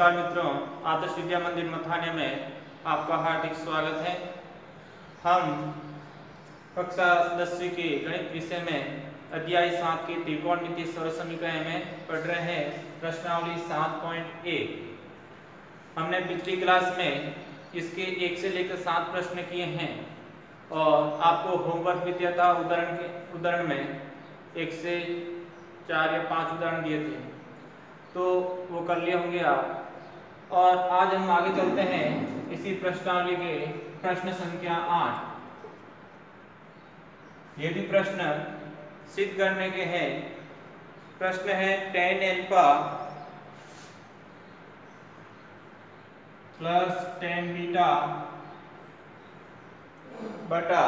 नमस्कार मित्रों, आदर्श विद्या मंदिर मथाने में आपका हार्दिक स्वागत है। हम कक्षा 10वीं के गणित विषय में अध्याय 7 की त्रिकोणमितीय सरल समीकरण में पढ़ रहे हैं प्रश्नावली 7.1। हमने पिछली क्लास में इसके 1 से लेकर 7 प्रश्न किए हैं और आपको होमवर्क भी दिया था। उदाहरण में 1 से 4 या 5 उदाहरण दिए थे, तो वो कर लिए होंगे आप। और आज हम आगे चलते हैं इसी प्रश्नावली के प्रश्न संख्या 8। ये भी प्रश्न सिद्ध करने के हैं। प्रश्न है tan alpha plus tan beta बटा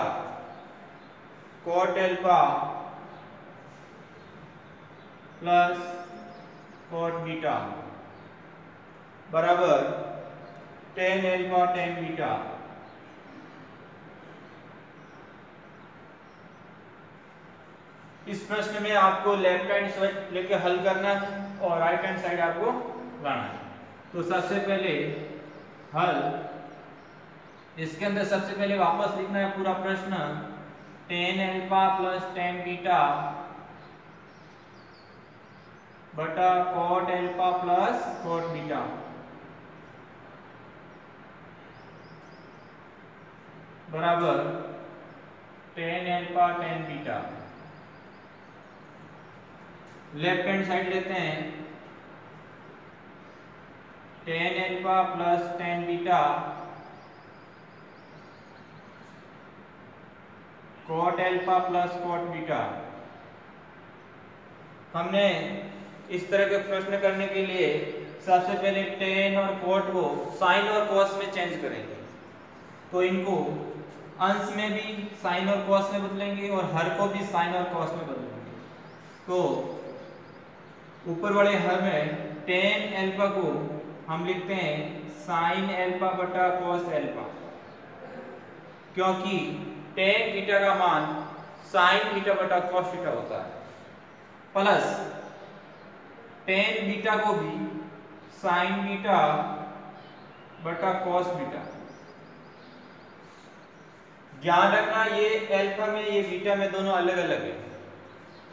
cot alpha plus cot beta बराबर tan अल्फा tan बीटा। इस प्रश्न में आपको लेफ्ट हैंड साइड लेके हल करना है और राइट हैंड साइड आपको लाना है। तो सबसे पहले हल, इसके अंदर सबसे पहले वापस लिखना है पूरा प्रश्न। tan alpha plus tan beta बटा cot alpha plus cot beta बराबर tan alpha tan beta. Left hand side लेते हैं। tan alpha plus tan beta cot alpha plus cot beta. हमने इस तरह के प्रश्न करने के लिए सबसे पहले tan और cot को sin और cos में चेंज करेंगे। तो इनको अंश में भी sin और cos में बदलेंगे और हर को भी sin और cos में बदलेंगे। तो ऊपर वाले हर में tan अल्फा को हम लिखते हैं sin अल्फा बटा cos अल्फा, क्योंकि tan थीटा का मान sin थीटा बटा cos थीटा होता है, प्लस tan बीटा को भी sin बीटा बटा cos बीटा। ध्यान रखना ये अल्फा में ये बीटा में दोनों अलग अलग है।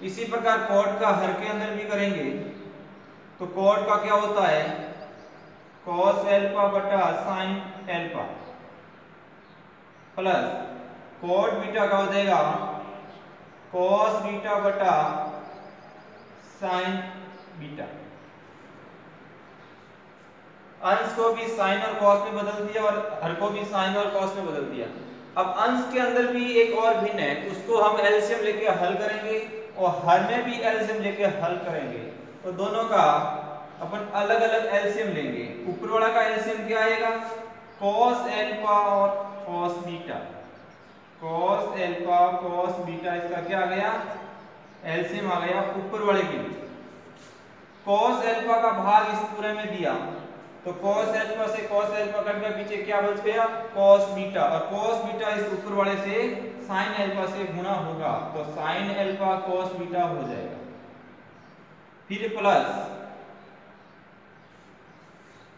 इसी प्रकार cot का हर के अंदर भी करेंगे तो cot का क्या होता है cos अल्फा बटा sin alpha, plus cot beta का हो जाएगा cos बीटा बटा sin बीटा। अंश को भी sin और cos में बदल दिया और हर को भी sin और cos में बदल दिया। अब अंश के अंदर भी एक और भिन्न है, उसको हम एलसीएम लेके हल करेंगे और हर में भी एलसीएम लेके हल करेंगे। तो दोनों का अपन अलग अलग एलसीएम लेंगे। ऊपर वाला का एलसीएम क्या आएगा cos अल्फा और cos beta. cos alpha cos beta, इसका क्या आ गया एलसीएम आ गया ऊपर वाले के लिए। cos अल्फा का भाग इस पूरे में दिया तो cos अल्फा से cos अल्फा कट गया, पीछे क्या बच गया cos बीटा, और cos बीटा इस ऊपर वाले से sin अल्फा से गुणा होगा तो sin अल्फा cos बीटा हो जाएगा। फिर प्लस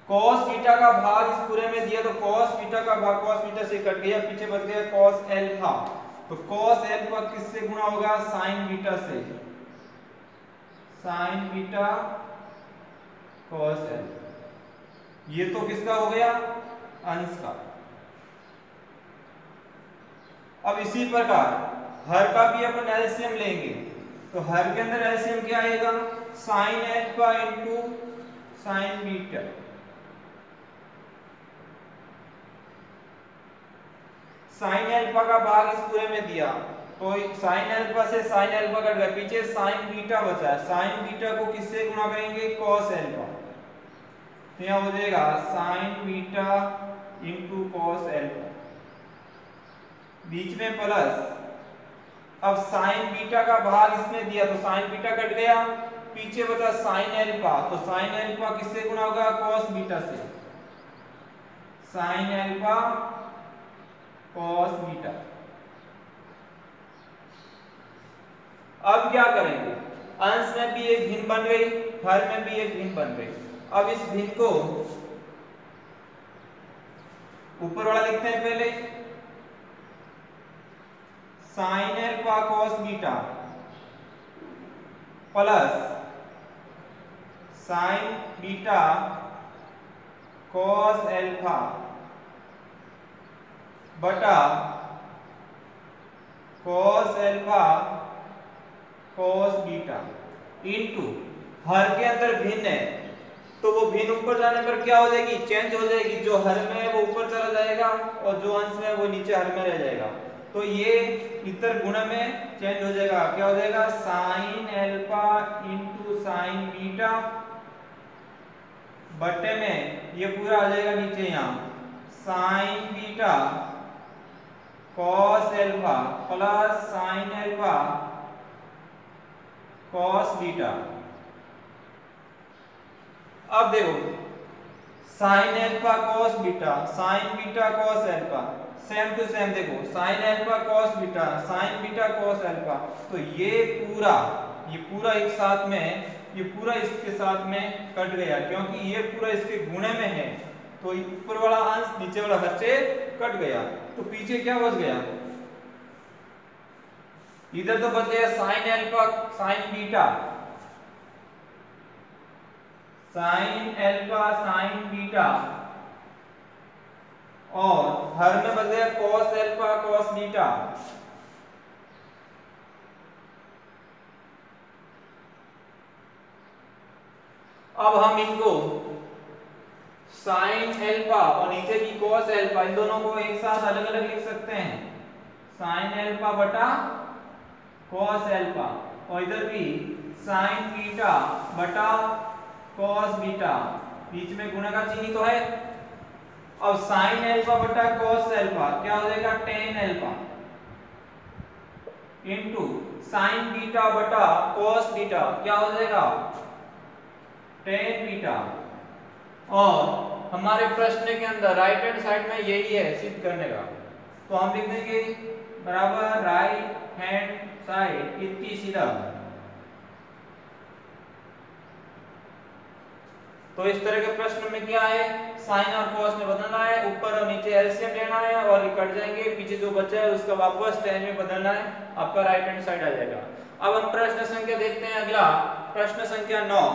cos बीटा का भाग इस पूरे में दिया तो cos बीटा का भाग cos बीटा से कट गया, पीछे बच गया cos अल्फा। तो cos अल्फा किससे गुणा होगा sin बीटा से, sin बीटा cos अल्फा। ये तो किसका हो गया अंश का। अब इसी प्रकार हर का भी अपन एलसीएम लेंगे तो हर के अंदर एलसीएम क्या आएगा sin alpha into sin beta. sin alpha का भाग इस पूरे में दिया तो sin अल्फा से sin अल्फा कट गया, पीछे sin बीटा बचा है। sin बीटा को किससे गुणा करेंगे cos अल्फा, तो यहां हो जाएगा sin beta into cos alpha, बीच में प्लस। अब sin बीटा का भाग इसमें दिया तो sin बीटा कट गया, पीछे बचा sin अल्फा, तो sin अल्फा किससे गुणा होगा cos बीटा से, sin अल्फा cos बीटा। अब क्या करेंगे अंश में भी एक भिन्न बन गई, हर में भी एक भिन्न बन गई। अब इस भिन्न को ऊपर वाला लिखते हैं पहले, sine alpha cos beta plus sine beta cos alpha बटा cos alpha cos beta into हर के अंदर भिन्न है तो वो भिन्न ऊपर जाने पर क्या हो जाएगी, चेंज हो जाएगी। जो हर में है वो ऊपर चला जाएगा और जो अंश में है वो नीचे हर में रह जाएगा। तो ये इतर गुण में चेंज हो जाएगा, क्या हो जाएगा, sine alpha into sine beta बटे में ये पूरा आ जाएगा नीचे यहाँ sine beta cos alpha plus sine alpha cos beta. अब देखो sine alpha cos beta sine beta cos alpha same to same, देखो sine alpha cos beta sine beta cos alpha, तो ये पूरा एक साथ में, ये पूरा इसके साथ में कट गया क्योंकि ये पूरा इसके गुणे में है तो ऊपर वाला अंश नीचे वाला हर से कट गया। तो पीछे क्या बच गया, इधर तो बच गया sine alpha sign beta sine alpha sign beta और हर में बच गया कॉस अल्फा कॉस बीटा। अब हम इनको साइन अल्फा और नीचे की कॉस अल्फा इन दोनों को एक साथ अलग अलग लिख सकते हैं, साइन अल्फा बटा कॉस अल्फा और इधर भी साइन बीटा बटा कॉस बीटा, बीच में गुणा का चिन्ह तो है। अब साइन अल्फा बटा कॉस अल्फा क्या हो जाएगा, tan alpha into sine beta बटा कॉस बीटा क्या हो जाएगा, टेन बीटा। और हमारे प्रश्न के अंदर राइट हैंड साइड में यही है सिद्ध करने का, तो हम लिख देंगे बराबर राइट हैंड साइड इतनी सीधा। तो इस तरह के प्रश्न में क्या है, साइन और कॉस में बदलना है, ऊपर और नीचे एलसीएम लेना है और ये कट जाएंगे, पीछे जो बचा है उसका वापस टेन में बदलना है, आपका राइट हैंड साइड आ जाएगा। अब हम प्रश्न संख्या देखते हैं अगला, प्रश्न संख्या 9।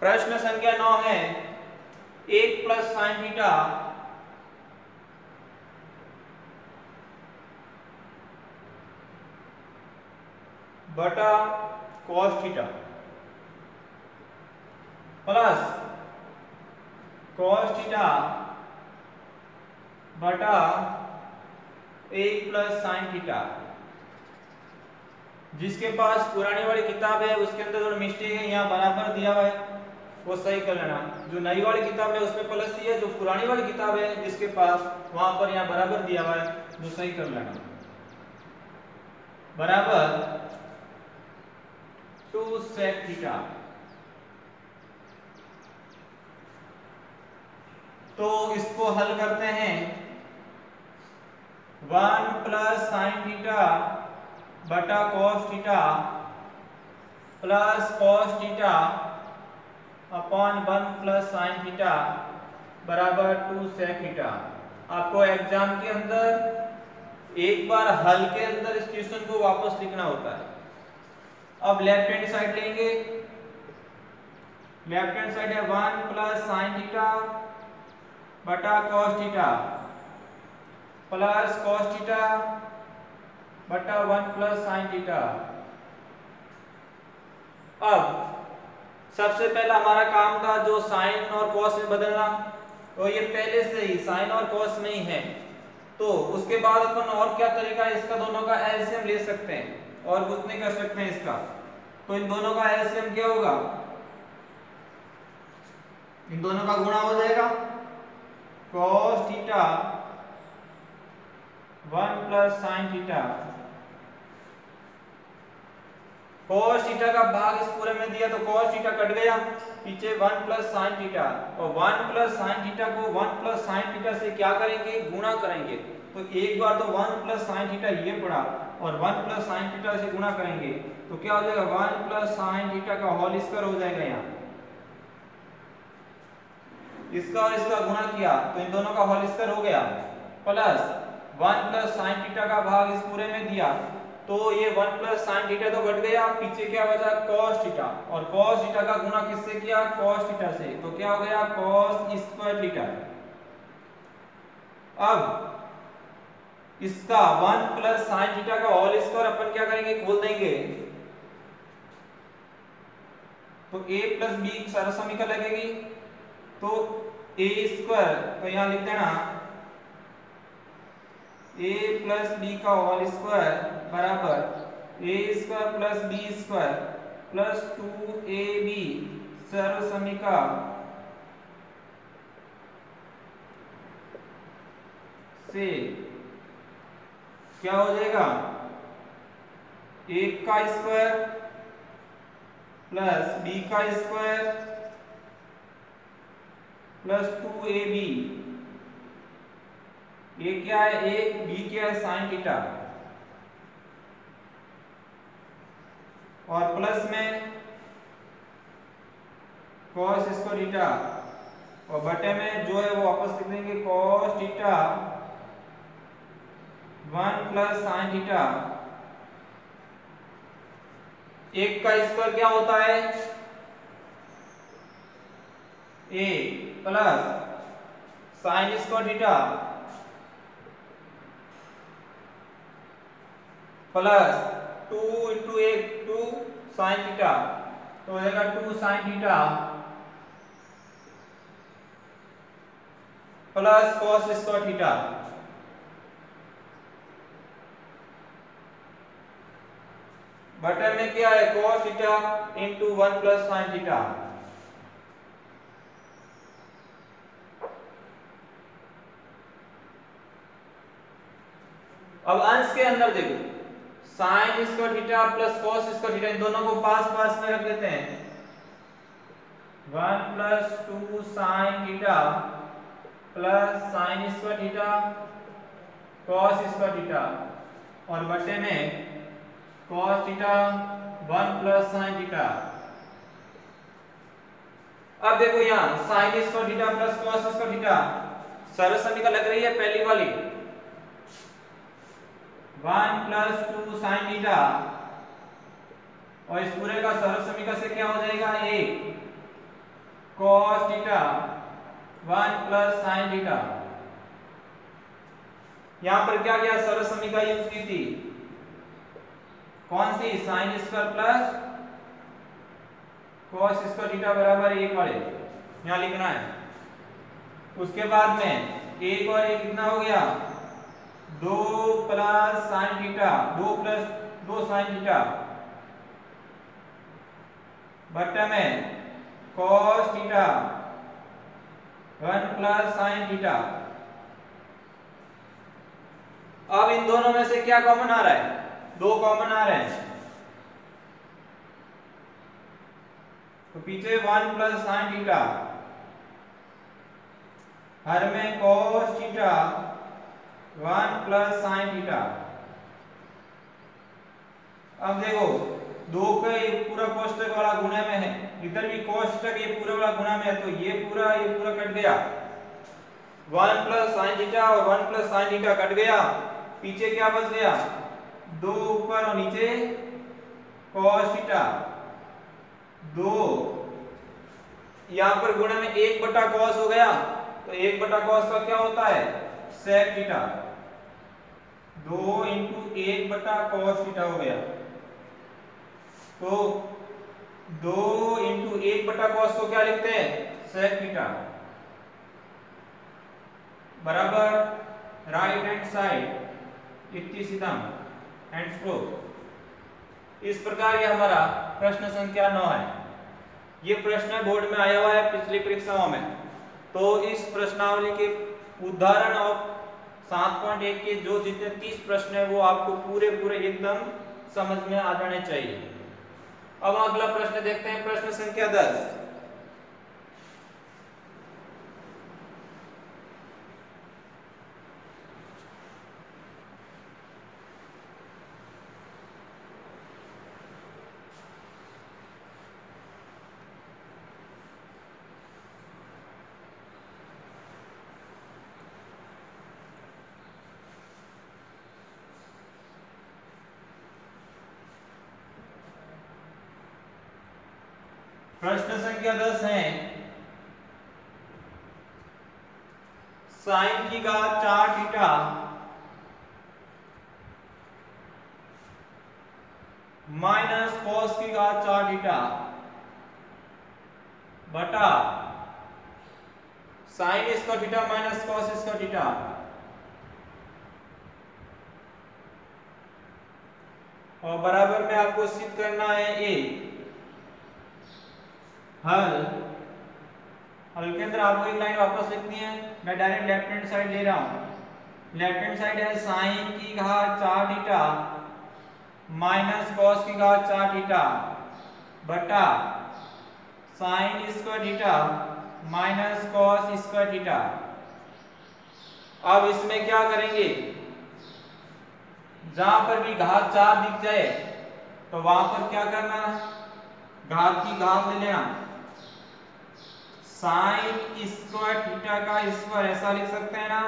प्रश्न संख्या 9 है 1 प्लस साइन थीटा बटा cos theta plus cos theta बटा 1 प्लस साइन थीटा। जिसके पास पुरानी वाली किताब है उसके अंदर थोड़ा मिस्टेक है, यहाँ बराबर दिया हुआ है वो सही कर लेना। जो नई वाली किताब है उसमें प्लस ही है, जो पुरानी वाली किताब है जिसके पास वहां पर यहाँ बराबर दिया हुआ है वो सही कर लेना। बराबर 2 sec थीटा। तो इसको हल करते हैं, 1 प्लस साइन थीटा बटा cos theta plus cos theta upon 1 plus sine theta बराबर 2 sec थीटा। आपको एग्जाम के अंदर एक बार हल के अंदर इस क्वेश्चन को वापस लिखना होता है। अब लेफ्ट हैंड साइड लेंगे, लेफ्ट हैंड साइड है 1 प्लस साइन थीटा बटा cos theta plus cos theta बटा 1 प्लस साइन थीटा। अब सबसे पहला हमारा काम था जो साइन और कॉस में बदलना, तो ये पहले से ही साइन और कॉस में ही है। तो उसके बाद अपन और क्या तरीका है, इसका दोनों का एलसीएम ले सकते हैं और कुछ नहीं कर सकते हैं इसका। तो इन दोनों का एलसीएम क्या होगा, इन दोनों का गुणा हो जाएगा cos theta 1 plus sin theta. cos theta का भाग इस पूरे में दिया तो cos थीटा कट गया, पीछे 1 प्लस sin थीटा, और 1 प्लस sin थीटा को 1 प्लस sin थीटा से क्या करेंगे, गुणा करेंगे। तो एक बार तो 1 प्लस sin थीटा ये पड़ा और 1 प्लस sin थीटा से गुणा करेंगे तो क्या हो जाएगा 1 प्लस sin थीटा का होल स्क्वायर हो जाएगा। यहाँ इसका और इसका गुणा किया तो इन दोनों का होल स्क्वायर हो गया, प्लस 1 प्लस sin थीटा का भाग इस पूरे में दिया तो ये 1 प्लस sin थीटा तो घट गया, पीछे क्या बचा cos थीटा, और cos थीटा का गुणा किससे किया, cos थीटा से, तो क्या हो गया cos स्क्वायर थीटा। अब इसका 1 प्लस sin थीटा का होल स्क्वायर अपन क्या करेंगे, खोल देंगे तो a प्लस b सरसमीका लगेगी, तो a स्क्वायर, तो यहां लिख देना a प्लस b का होल स्क्वायर बराबर a square plus b square plus 2ab सर्वसमीका से क्या हो जाएगा 1 का स्क्वायर प्लस b का स्क्वायर प्लस 2ab, ये क्या है, एक b क्या है sin थीटा, और प्लस में cos स्क्वायर थीटा, और बटे में जो है वो वापस लिख देंगे cos theta 1 plus sin theta. एक का स्क्वायर क्या होता है a plus sin square theta plus 2 into 1 2 sin theta, तो हो जाएगा 2 sin theta plus cos square theta. बटन में क्या है cos theta into 1 plus sin theta. अब अंश के अंदर देखो sin square theta plus cos square theta, इन दोनों को पास पास में रख देते हैं, 1 plus 2 sin theta plus sin square theta cos square theta, और बटे में cos theta 1 plus sin theta. अब देखो यहाँ sin square theta plus cos square theta सरसमीका लग रही है पहली वाली, 1 प्लस 2 sin थीटा, और इस पूरे का सरसमीका से क्या हो जाएगा 1 cos theta 1 plus sin theta. यहां पर क्या किया, सरसमीका यूज की थी, कौन सी, sin square plus cos square theta बराबर 1 वाले यहां लिखना है। उसके बाद में 1 और 1 कितना हो गया 2 plus sin theta, 2 plus 2 sin theta, बटे में cos theta 1 plus sin theta. अब इन दोनों में से क्या कॉमन आ रहा है, 2 कॉमन आ रहे हैं, तो पीछे 1 प्लस sin थीटा, हर में cos theta 1 plus sin theta. अब देखो 2 का ये पूरा कोष्टक वाला गुणा में है, इधर भी कोष्टक ये पूरा वाला गुणा में है, तो ये पूरा कट गया, 1 प्लस sin थीटा और 1 प्लस sin थीटा कट गया, पीछे क्या बच गया 2 ऊपर और नीचे cos थीटा 2, यहां पर गुणा में 1 बटा cos हो गया, तो 1 बटा cos का क्या होता है sec थीटा, 2 इंटू 1 बटा cos थीटा हो गया, तो 2 इंटू 1 बटा cos को क्या लिखते हैं sec थीटा बराबर राइट हैंड साइड इक्तिसितम हैंड स्ट्रोक। इस प्रकार ये हमारा प्रश्न संख्या 9 है। ये प्रश्न बोर्ड में आया हुआ है पिछली परीक्षाओं में। तो इस प्रश्नावली के उदाहरण और 7.1 के जो जितने 30 प्रश्न है वो आपको पूरे पूरे एकदम समझ में आ जाने चाहिए। अब अगला प्रश्न देखते हैं, प्रश्न संख्या 10। प्रश्न संख्या 10 है, साइन की घात 4 थीटा माइनस कॉस की घात 4 थीटा बटा साइन इसका थीटा माइनस कॉस इसका थीटा और बराबर में आपको सिद्ध करना है ए। हल के अंदर आपको एक लाइन वापस लिखनी है, मैं डायरेक्ट लेफ्ट हैंड साइड ले रहा हूं। लेफ्ट हैंड साइड है साइन की घात 4 थीटा माइनस कॉस की घात 4 थीटा बटा sign square theta minus cos square theta. अब इसमें क्या करेंगे, जहां पर भी घात 4 दिख जाए तो वहां पर क्या करना, घात की घात ले लेना। साइन स्क्वायर थीटा का स्क्वायर ऐसा लिख सकते हैं ना,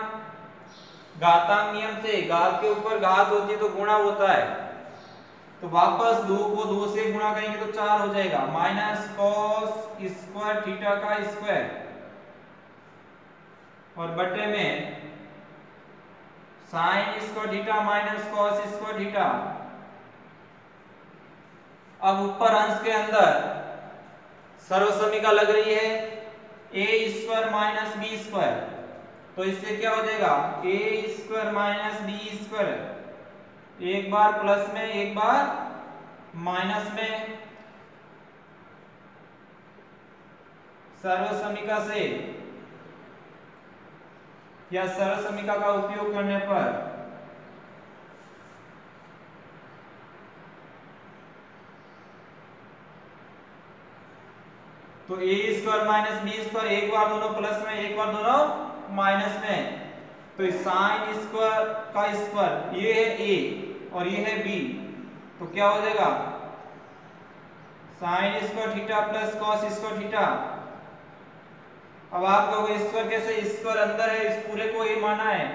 घातांक नियम से घात के ऊपर घात होती है तो गुणा होता है, तो वापस 2 को 2 से गुणा करेंगे तो 4 हो जाएगा। माइनस कॉस स्क्वायर थीटा का स्क्वायर और बटे में sign square theta minus cos square theta. अब ऊपर अंश के अंदर सर्वसमीका लग रही है a square minus B square, तो इससे क्या हो जाएगा ए स्क्वायर माइनस बी स्क्वायर, एक बार प्लस में एक बार माइनस में। सर्वसमीका से या सर्वसमीका का उपयोग करने पर तो ए स्क्वायर माइनस बी स्क्वायर, एक बार दोनों प्लस में एक बार दोनों माइनस में, तो साइन स्क्वायर का स्क्वायर ये है ए और ये है बी, तो क्या हो जाएगा sine square theta plus cos square theta. अब आप कहोगे स्क्वायर कैसे, स्क्वायर अंदर है, इस पूरे को ए माना है,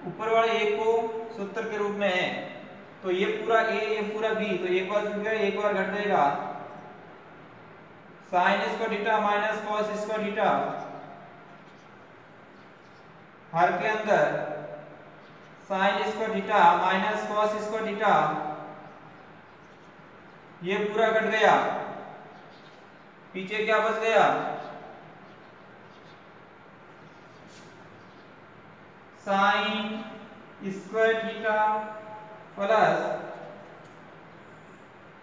ऊपर वाले एक को सूत्र के रूप में है, तो ये पूरा ए ये पूरा बी, तो एक बार जुड़ गया एक बार घट जाएगा। Sine square theta minus cos square theta, हर के अंदर sine square theta minus cos square theta, ये पूरा कट गया, पीछे क्या बच गया sine square theta plus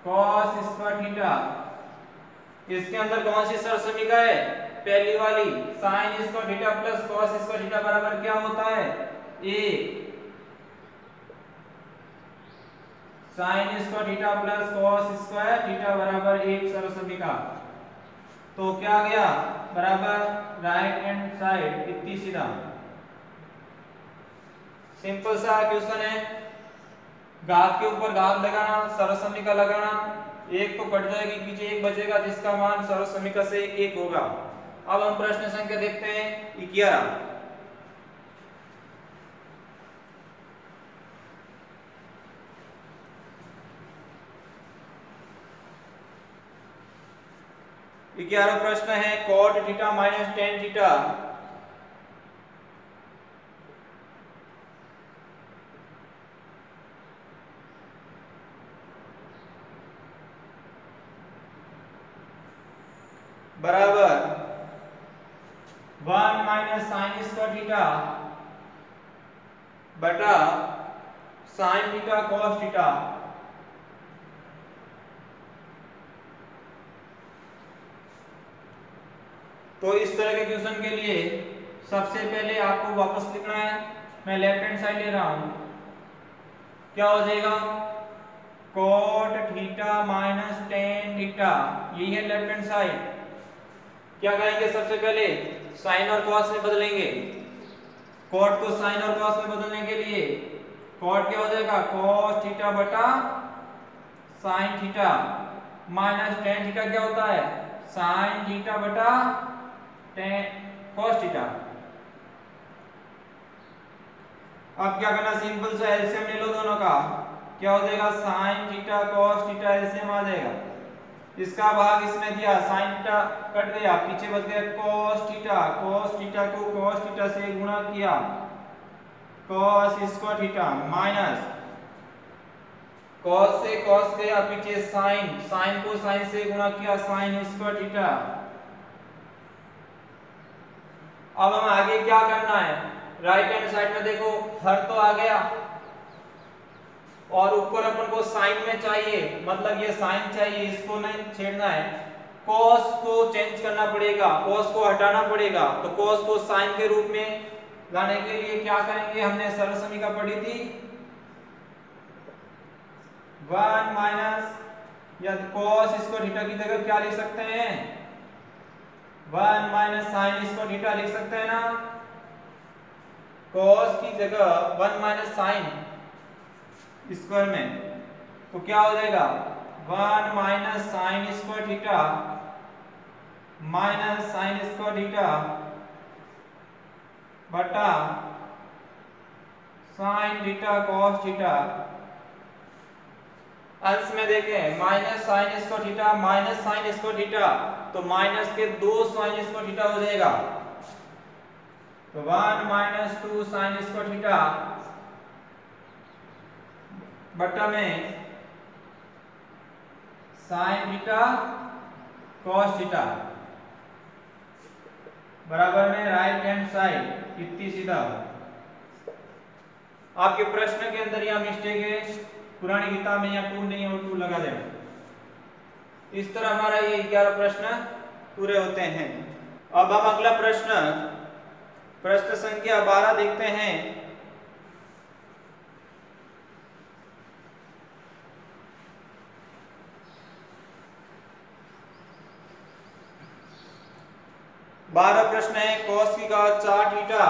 cos square theta. इसके अंदर कौन सी सर्वसमीका है, पहली वाली, sine square theta plus cos square theta बराबर क्या होता है ए। Sine square theta plus cos square theta बराबर एक सर्वसमीका, तो क्या गया बराबर राइट हैंड साइड इतनी सीधा। सिंपल सा क्वेश्चन है, घात के ऊपर घात लगाना, सर्वसमीका लगाना, एक तो कट जाएगी पीछे एक बचेगा जिसका मान सर्वसमीका से एक होगा। अब हम प्रश्न संख्या देखते हैं 11। प्रश्न है cot theta minus tan theta बराबर 1 माइनस साइन स्क्वायर थीटा बटा साइन थीटा कॉस थीटा। तो इस तरह के क्वेश्चन के लिए सबसे पहले आपको वापस लिखना है, मैं लेफ्ट हैंड साइड ले रहा हूं, क्या हो जाएगा cot theta minus tan theta, यही है लेफ्ट हैंड साइड। क्या करेंगे सबसे पहले साइन और कॉस में बदलेंगे, cot को साइन और कॉस में बदलने के लिए cot क्या हो जाएगा cos थीटा बटा sine theta minus tan theta क्या होता है साइन थीटा बटा cos थीटा। अब क्या करना, सिंपल सा एलसीएम ले लो दोनों का, क्या हो जाएगा sine theta cos theta LCM आ जाएगा। इसका भाग इसमें दिया, साइन थीटा कट गया, पीछे बच गया cos थीटा को cos थीटा से गुणा किया cos square theta minus cos से cos गया, पीछे साइन को साइन से गुणा किया साइन स्क्वायर थीटा। अब हमें आगे क्या करना है, राइट हैंड साइड में देखो हर तो आ गया और ऊपर अपन को साइन में चाहिए, मतलब ये साइन चाहिए, इसको नहीं छेड़ना है, cos को चेंज करना पड़ेगा, cos को हटाना पड़ेगा। तो cos को साइन के रूप में लाने के लिए क्या करेंगे, हमने सरल समीकरण पढ़ी थी 1 माइनस या cos स्क्वायर थीटा की जगह क्या लिख सकते हैं 1 माइनस साइन स्क्वायर थीटा लिख सकते हैं ना, cos की जगह 1 माइनस साइन स्क्वायर में, तो क्या हो जाएगा 1 minus sign square theta minus sign square theta बटा साइन थीटा cos थीटा। अंश में देखें minus sign square theta minus sign square theta, तो माइनस के 2 साइन स्क्वायर थीटा हो जाएगा, तो 1 माइनस 2 साइन स्क्वायर थीटा बटा में साइन थीटा cos थीटा बराबर में राइट हैंड साइड कितनी सीधा। आपके प्रश्न के अंदर यह मिस्टेक है, पुरानी किताब में यहाँ 2 नहीं और 2 लगा देना। इस तरह हमारा ये 11 प्रश्न पूरे होते हैं। अब हम अगला प्रश्न संख्या 12 देखते हैं। बारह प्रश्न है, cos की घात 4 थीटा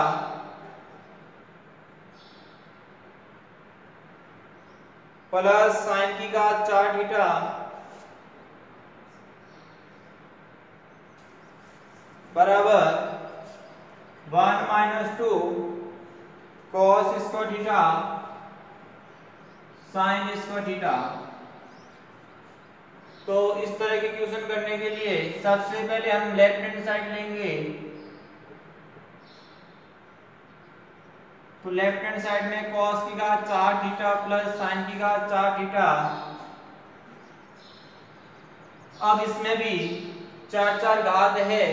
प्लस साइन की घात 4 थीटा बराबर 1 minus 2 cos square theta sine square theta. तो इस तरह के क्वेश्चन करने के लिए सबसे पहले हम लेफ्ट हैंड साइड लेंगे, तो लेफ्ट हैंड साइड में cos की घात 4 थीटा प्लस साइन की घात 4 थीटा। अब इसमें भी 4 घात है,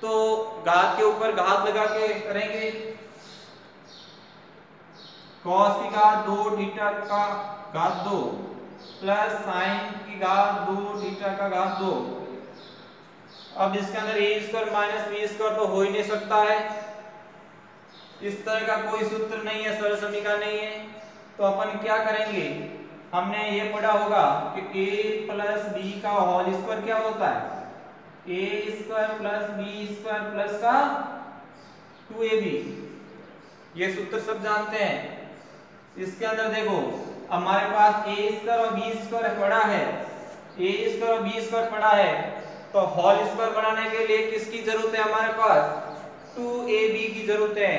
तो घात के ऊपर घात लगा के करेंगे, cos की घात 2 थीटा का घात 2 प्लस साइन की घात 2 थीटा का घात 2। अब इसके अंदर ए स्क्वायर माइनस बी स्क्वायर तो हो ही नहीं सकता है, इस तरह का कोई सूत्र नहीं है, सरल समीकरण नहीं है। तो अपन क्या करेंगे, हमने ये पढ़ा होगा कि a प्लस बी का होल स्क्वायर क्या होता है a square plus B square plus का 2ab, ये सूत्र सब जानते हैं। इसके अंदर देखो हमारे पास a स्क्वायर और b स्क्वायर पड़ा है, a स्क्वायर और b स्क्वायर पड़ा है, तो होल स्क्वायर बनाने के लिए किसकी जरूरत है, हमारे पास 2ab की जरूरत है।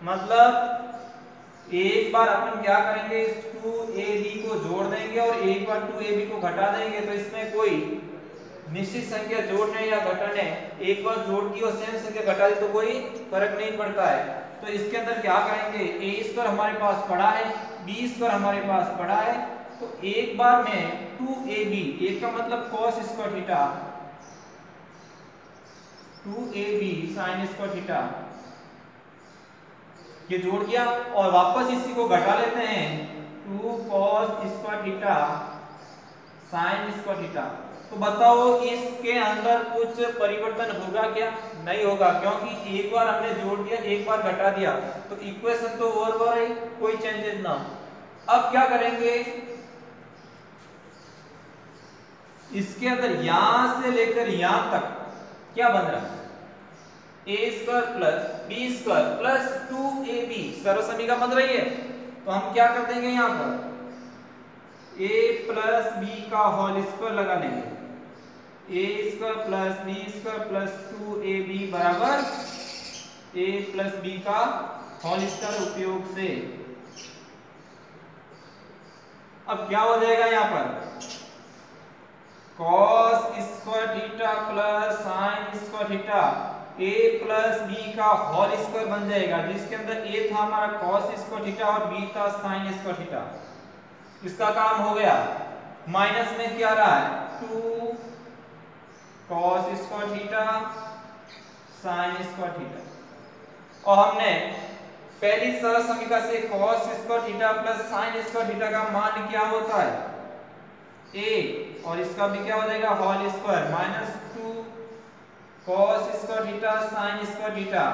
मतलब एक बार अपन क्या करेंगे, 2ab को जोड़ देंगे और एक बार 2ab को घटा देंगे, तो इसमें कोई निश्चित संख्या जोड़ने या घटाने, एक बार जोड़ की और सेम संख्या घटा दी तो कोई फर्क नहीं पड़ता है। तो इसके अंदर क्या करेंगे, a स्क्वायर हमारे पास पड़ा है, b स्क्वायर हमारे पास पड़ा है, तो एक बार में 2ab, एक का मतलब cos square theta 2ab sin square theta, ये जोड़ दिया और वापस इसी को घटा लेते हैं 2 cos square theta sin square theta. तो बताओ इसके अंदर कुछ परिवर्तन होगा क्या? नहीं होगा, क्योंकि एक बार हमने जोड़ दिया, एक बार घटा दिया, तो इक्वेशन तो और है, कोई चेंजेस ना। अब क्या करेंगे, इसके अंदर यहां से लेकर यहां तक क्या बन रहा है, a square plus B square plus 2ab सर्वसमीका बन रही है। तो हम क्या कर देंगे, यहां पर a प्लस बी का होल स्क्वायर लगा लेंगे, a square plus B square plus 2ab बराबर a प्लस बी का होल स्क्वायर उपयोग से। अब क्या हो जाएगा, यहां पर cos square theta plus sin square theta a plus b का होल स्क्वायर बन जाएगा, जिसके अंदर a था हमारा cos स्क्वायर थीटा और b था sin स्क्वायर थीटा। इसका काम हो गया। माइनस में क्या रहा है, 2 cos square theta sin square theta, और हमने पहली सरल समीकरण से cos square theta plus sin square theta का मान क्या होता है, a, और इसका भी क्या हो जाएगा, whole square minus 2 cos square theta sin square theta.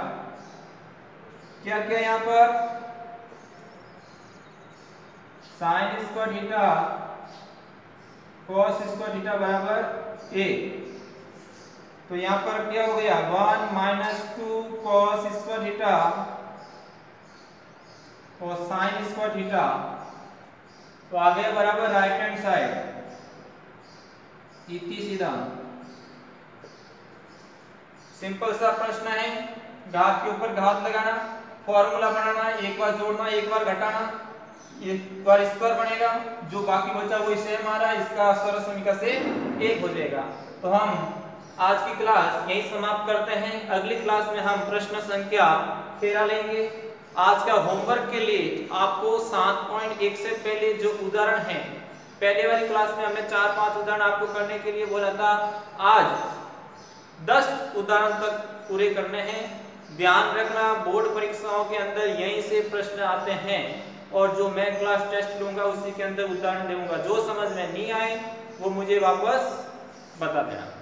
क्या क्या यहां पर, sin square theta cos square theta बराबर a। तो यहां पर क्या हो गया, 1 माइनस 2 cos स्क्वायर थीटा और sin स्क्वायर थीटा, तो आ गया बराबर राइट हैंड साइड, इतनी सीधा। सिंपल सा प्रश्न है, घात के ऊपर घात लगाना, फॉर्मूला बनाना, एक बार जोड़ना एक बार घटाना, एक बार स्क्वायर बनेगा, जो बाकी बचा वो सेम आ रहा है, इसका सरल समीकरण से 1 हो जाएगा। तो हम आज की क्लास यही समाप्त करते हैं। अगली क्लास में हम प्रश्न संख्या 13 लेंगे। आज का होमवर्क के लिए आपको 7.1 से पहले जो उदाहरण हैं, पहले वाली क्लास में हमने 4-5 उदाहरण आपको करने के लिए बोला था, आज 10 उदाहरण तक पूरे करने हैं। ध्यान रखना, बोर्ड परीक्षाओं के अंदर यहीं से प्रश्न आते हैं, और जो मैं क्लास टेस्ट लूंगा उसी के अंदर उदाहरण दूंगा। जो समझ में नहीं आए वो मुझे वापस बता देना।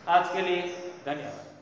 आज के लिए धन्यवाद।